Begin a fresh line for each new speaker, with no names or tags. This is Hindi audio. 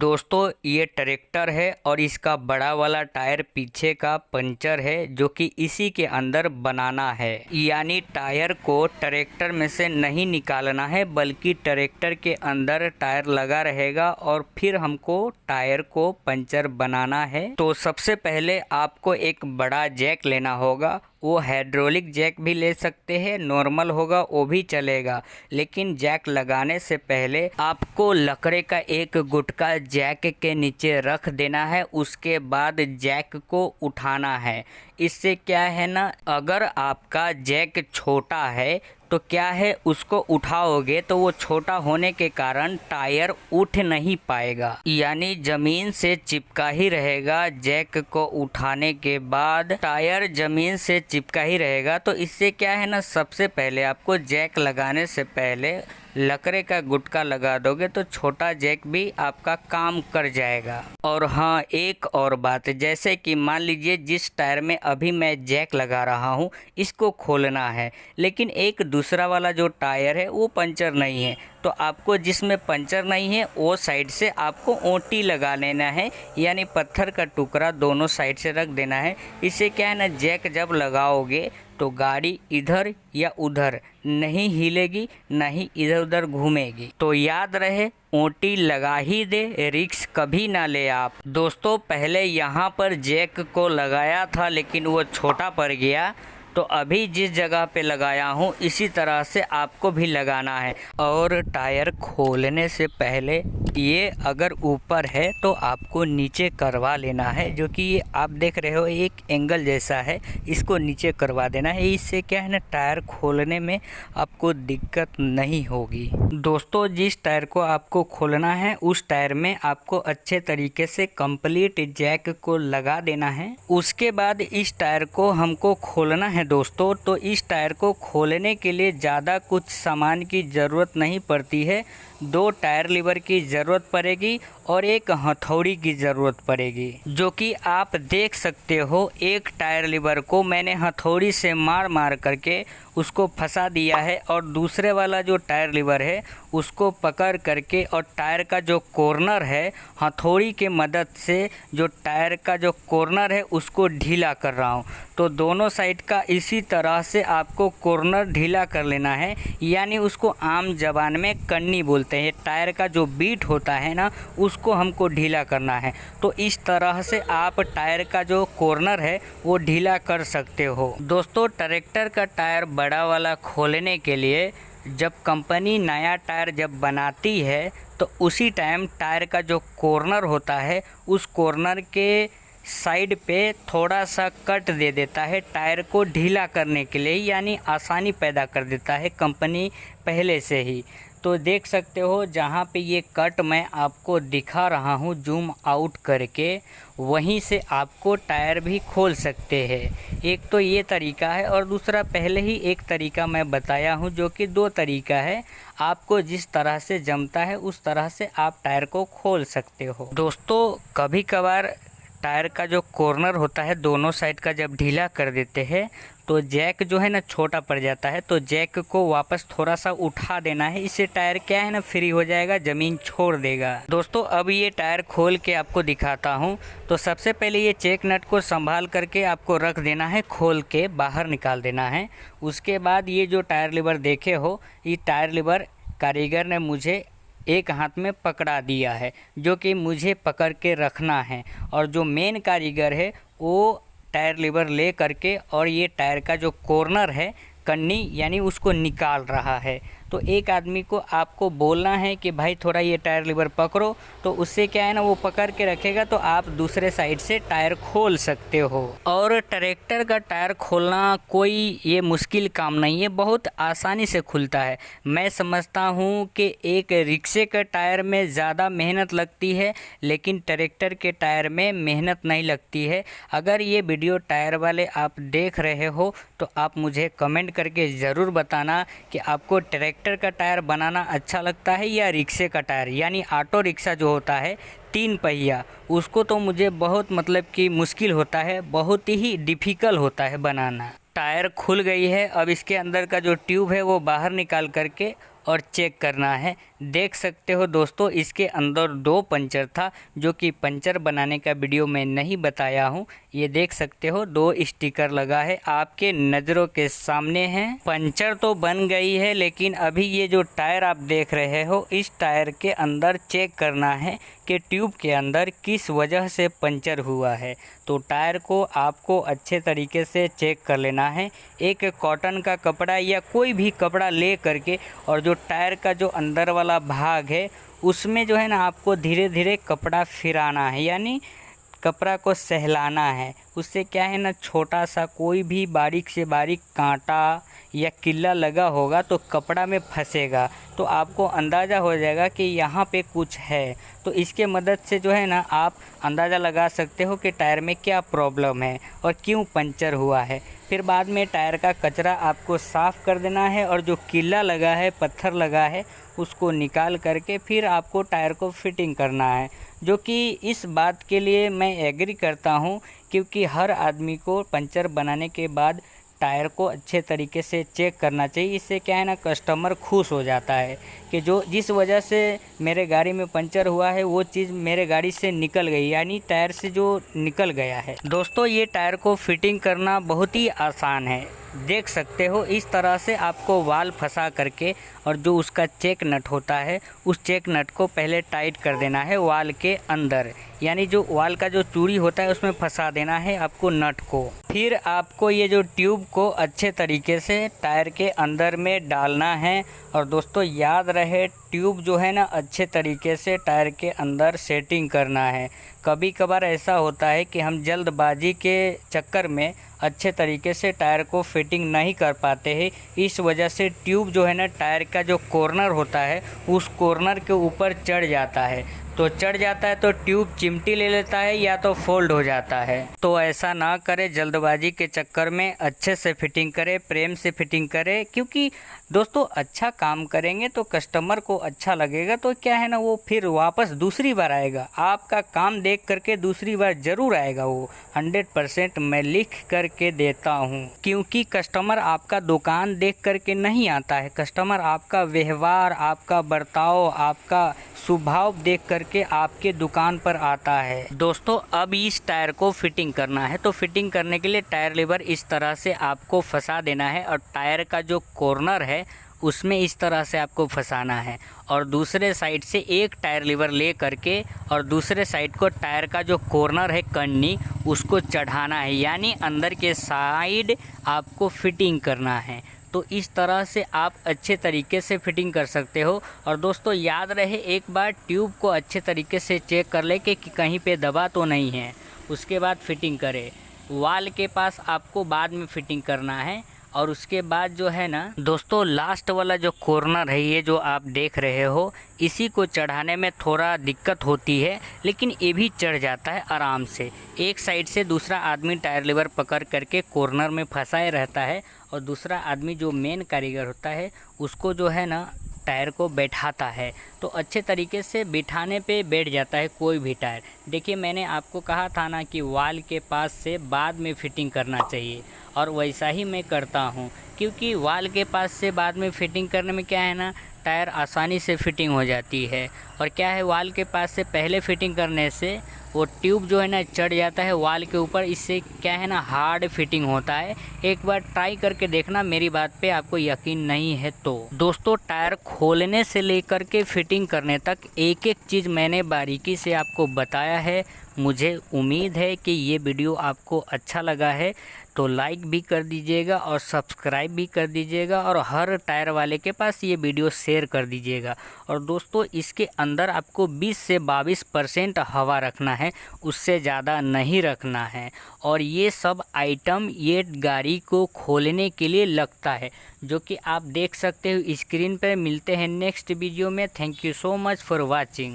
दोस्तों ये ट्रैक्टर है और इसका बड़ा वाला टायर पीछे का पंचर है जो कि इसी के अंदर बनाना है। यानी टायर को ट्रैक्टर में से नहीं निकालना है बल्कि ट्रैक्टर के अंदर टायर लगा रहेगा और फिर हमको टायर को पंचर बनाना है। तो सबसे पहले आपको एक बड़ा जैक लेना होगा। वो हाइड्रोलिक जैक भी ले सकते हैं, नॉर्मल होगा वो भी चलेगा, लेकिन जैक लगाने से पहले आपको लकड़े का एक गुटका जैक के नीचे रख देना है। उसके बाद जैक को उठाना है। इससे क्या है ना, अगर आपका जैक छोटा है तो क्या है, उसको उठाओगे तो वो छोटा होने के कारण टायर उठ नहीं पाएगा, यानी जमीन से चिपका ही रहेगा। जैक को उठाने के बाद टायर जमीन से चिपका ही रहेगा। तो इससे क्या है ना, सबसे पहले आपको जैक लगाने से पहले लकड़े का गुटका लगा दोगे तो छोटा जैक भी आपका काम कर जाएगा। और हाँ, एक और बात, जैसे कि मान लीजिए जिस टायर में अभी मैं जैक लगा रहा हूँ इसको खोलना है, लेकिन एक दूसरा वाला जो टायर है वो पंचर नहीं है, तो आपको जिसमें पंचर नहीं है वो साइड से आपको ओंटी लगा लेना है, यानी पत्थर का टुकड़ा दोनों साइड से रख देना है। इससे क्या है ना, जैक जब लगाओगे तो गाड़ी इधर या उधर नहीं हिलेगी, ना ही इधर उधर घूमेगी। तो याद रहे, ओंटी लगा ही दे, रिस्क कभी ना ले आप। दोस्तों पहले यहाँ पर जैक को लगाया था लेकिन वो छोटा पड़ गया, तो अभी जिस जगह पे लगाया हूँ इसी तरह से आपको भी लगाना है। और टायर खोलने से पहले ये अगर ऊपर है तो आपको नीचे करवा लेना है, जो कि ये आप देख रहे हो एक एंगल जैसा है, इसको नीचे करवा देना है। इससे क्या है ना, टायर खोलने में आपको दिक्कत नहीं होगी। दोस्तों जिस टायर को आपको खोलना है उस टायर में आपको अच्छे तरीके से कंप्लीट जैक को लगा देना है। उसके बाद इस टायर को हमको खोलना है दोस्तों। तो इस टायर को खोलने के लिए ज़्यादा कुछ सामान की ज़रूरत नहीं पड़ती है। 2 टायर लीवर की ज़रूरत पड़ेगी और एक हथौड़ी की ज़रूरत पड़ेगी, जो कि आप देख सकते हो। एक टायर लीवर को मैंने हथौड़ी से मार मार करके उसको फंसा दिया है और दूसरे वाला जो टायर लीवर है उसको पकड़ करके और टायर का जो कॉर्नर है हथौड़ी के मदद से जो टायर का जो कॉर्नर है उसको ढीला कर रहा हूँ। तो दोनों साइड का इसी तरह से आपको कॉर्नर ढीला कर लेना है, यानी उसको आम जबान में कन्नी बोलते हैं। टायर का जो बीट होता है ना उसको हमको ढीला करना है। तो इस तरह से आप टायर का जो कॉर्नर है वो ढीला कर सकते हो। दोस्तों ट्रैक्टर का टायर बड़ा वाला खोलने के लिए जब कंपनी नया टायर जब बनाती है तो उसी टाइम टायर का जो कॉर्नर होता है उस कॉर्नर के साइड पे थोड़ा सा कट दे देता है टायर को ढीला करने के लिए, यानी आसानी पैदा कर देता है कंपनी पहले से ही। तो देख सकते हो जहाँ पे ये कट मैं आपको दिखा रहा हूँ जूम आउट करके, वहीं से आपको टायर भी खोल सकते हैं। एक तो ये तरीका है और दूसरा पहले ही एक तरीका मैं बताया हूँ, जो कि 2 तरीका है। आपको जिस तरह से जमता है उस तरह से आप टायर को खोल सकते हो। दोस्तों कभी कभार टायर का जो कॉर्नर होता है दोनों साइड का जब ढीला कर देते हैं तो जैक जो है ना छोटा पड़ जाता है, तो जैक को वापस थोड़ा सा उठा देना है। इससे टायर क्या है ना फ्री हो जाएगा, ज़मीन छोड़ देगा। दोस्तों अब ये टायर खोल के आपको दिखाता हूँ। तो सबसे पहले ये चेक नट को संभाल करके आपको रख देना है, खोल के बाहर निकाल देना है। उसके बाद ये जो टायर लीवर देखे हो, ये टायर लीवर कारीगर ने मुझे एक हाथ में पकड़ा दिया है, जो कि मुझे पकड़ के रखना है। और जो मेन कारीगर है वो टायर लीवर ले करके और ये टायर का जो कॉर्नर है कन्नी यानी उसको निकाल रहा है। तो एक आदमी को आपको बोलना है कि भाई थोड़ा ये टायर लीवर पकड़ो, तो उससे क्या है ना वो पकड़ के रखेगा तो आप दूसरे साइड से टायर खोल सकते हो। और ट्रैक्टर का टायर खोलना कोई ये मुश्किल काम नहीं है, बहुत आसानी से खुलता है। मैं समझता हूँ कि एक रिक्शे के टायर में ज़्यादा मेहनत लगती है, लेकिन ट्रैक्टर के टायर में मेहनत नहीं लगती है। अगर ये वीडियो टायर वाले आप देख रहे हो तो आप मुझे कमेंट करके ज़रूर बताना कि आपको ट्रैक्टर का टायर बनाना अच्छा लगता है या रिक्शे का टायर, यानी ऑटो रिक्शा जो होता है 3 पहिया, उसको तो मुझे बहुत मतलब कि मुश्किल होता है, बहुत ही डिफ़िकल्ट होता है बनाना। टायर खुल गई है, अब इसके अंदर का जो ट्यूब है वो बाहर निकाल करके और चेक करना है। देख सकते हो दोस्तों, इसके अंदर 2 पंचर था, जो कि पंचर बनाने का वीडियो मैं नहीं बताया हूँ। ये देख सकते हो 2 स्टिकर लगा है, आपके नज़रों के सामने है। पंचर तो बन गई है, लेकिन अभी ये जो टायर आप देख रहे हो, इस टायर के अंदर चेक करना है कि ट्यूब के अंदर किस वजह से पंचर हुआ है। तो टायर को आपको अच्छे तरीके से चेक कर लेना है। एक कॉटन का कपड़ा या कोई भी कपड़ा ले करके, और जो टायर का जो अंदर वाला भाग है उसमें जो है ना, आपको धीरे धीरे कपड़ा फिराना है, यानी कपड़ा को सहलाना है। उससे क्या है ना, छोटा सा कोई भी बारीक से बारीक कांटा या किल्ला लगा होगा तो कपड़ा में फंसेगा, तो आपको अंदाज़ा हो जाएगा कि यहाँ पे कुछ है। तो इसके मदद से जो है ना, आप अंदाज़ा लगा सकते हो कि टायर में क्या प्रॉब्लम है और क्यों पंचर हुआ है। फिर बाद में टायर का कचरा आपको साफ़ कर देना है, और जो किल्ला लगा है, पत्थर लगा है, उसको निकाल करके फिर आपको टायर को फिटिंग करना है। जो कि इस बात के लिए मैं एग्री करता हूँ, क्योंकि हर आदमी को पंचर बनाने के बाद टायर को अच्छे तरीके से चेक करना चाहिए। इससे क्या है ना, कस्टमर खुश हो जाता है कि जो जिस वजह से मेरे गाड़ी में पंचर हुआ है वो चीज़ मेरे गाड़ी से निकल गई, यानी टायर से जो निकल गया है। दोस्तों, ये टायर को फिटिंग करना बहुत ही आसान है। देख सकते हो, इस तरह से आपको वाल फंसा करके, और जो उसका चेक नट होता है उस चेक नट को पहले टाइट कर देना है वाल के अंदर, यानी जो वाल का जो चूड़ी होता है उसमें फंसा देना है आपको नट को। फिर आपको ये जो ट्यूब को अच्छे तरीके से टायर के अंदर में डालना है। और दोस्तों, याद रहे, ट्यूब जो है ना, अच्छे तरीके से टायर के अंदर सेटिंग करना है। कभी कभार ऐसा होता है कि हम जल्दबाजी के चक्कर में अच्छे तरीके से टायर को फिटिंग नहीं कर पाते हैं। इस वजह से ट्यूब जो है ना, टायर का जो कॉर्नर होता है उस कॉर्नर के ऊपर चढ़ जाता है। तो चढ़ जाता है तो ट्यूब चिमटी ले लेता है या तो फोल्ड हो जाता है। तो ऐसा ना करें, जल्दबाजी के चक्कर में अच्छे से फिटिंग करें, प्रेम से फिटिंग करें। क्योंकि दोस्तों, अच्छा काम करेंगे तो कस्टमर को अच्छा लगेगा, तो क्या है ना, वो फिर वापस दूसरी बार आएगा। आपका काम देख करके दूसरी बार ज़रूर आएगा वो, 100% मैं लिख करके देता हूँ। क्योंकि कस्टमर आपका दुकान देख करके नहीं आता है, कस्टमर आपका व्यवहार, आपका बर्ताव, आपका स्वभाव देख करके आपके दुकान पर आता है। दोस्तों, अब इस टायर को फिटिंग करना है। तो फिटिंग करने के लिए टायर लीवर इस तरह से आपको फंसा देना है, और टायर का जो कॉर्नर है उसमें इस तरह से आपको फंसाना है, और दूसरे साइड से एक टायर लीवर ले करके और दूसरे साइड को टायर का जो कॉर्नर है कन्नी, उसको चढ़ाना है, यानी अंदर के साइड आपको फिटिंग करना है। तो इस तरह से आप अच्छे तरीके से फिटिंग कर सकते हो। और दोस्तों, याद रहे, एक बार ट्यूब को अच्छे तरीके से चेक कर ले कि कहीं पे दबा तो नहीं है, उसके बाद फिटिंग करें। वाल के पास आपको बाद में फिटिंग करना है। और उसके बाद जो है ना दोस्तों, लास्ट वाला जो कॉर्नर है, ये जो आप देख रहे हो, इसी को चढ़ाने में थोड़ा दिक्कत होती है, लेकिन ये भी चढ़ जाता है आराम से। एक साइड से दूसरा आदमी टायर लीवर पकड़ करके कॉर्नर में फंसाए रहता है, और दूसरा आदमी जो मेन कारीगर होता है उसको जो है ना टायर को बैठाता है। तो अच्छे तरीके से बिठाने पे बैठ जाता है कोई भी टायर। देखिए, मैंने आपको कहा था ना कि वाल के पास से बाद में फिटिंग करना चाहिए, और वैसा ही मैं करता हूँ। क्योंकि वाल के पास से बाद में फिटिंग करने में क्या है ना, टायर आसानी से फिटिंग हो जाती है। और क्या है, वाल के पास से पहले फिटिंग करने से वो ट्यूब जो है ना चढ़ जाता है वाल के ऊपर, इससे क्या है ना, हार्ड फिटिंग होता है। एक बार ट्राई करके देखना, मेरी बात पे आपको यकीन नहीं है तो। दोस्तों, टायर खोलने से लेकर के फिटिंग करने तक एक एक चीज़ मैंने बारीकी से आपको बताया है। मुझे उम्मीद है कि ये वीडियो आपको अच्छा लगा है, तो लाइक भी कर दीजिएगा और सब्सक्राइब भी कर दीजिएगा, और हर टायर वाले के पास ये वीडियो शेयर कर दीजिएगा। और दोस्तों, इसके अंदर आपको 20 से 22% हवा रखना है, उससे ज़्यादा नहीं रखना है। और ये सब आइटम ये गाड़ी को खोलने के लिए लगता है, जो कि आप देख सकते हो स्क्रीन पर। मिलते हैं नेक्स्ट वीडियो में। Thank you so much for watching.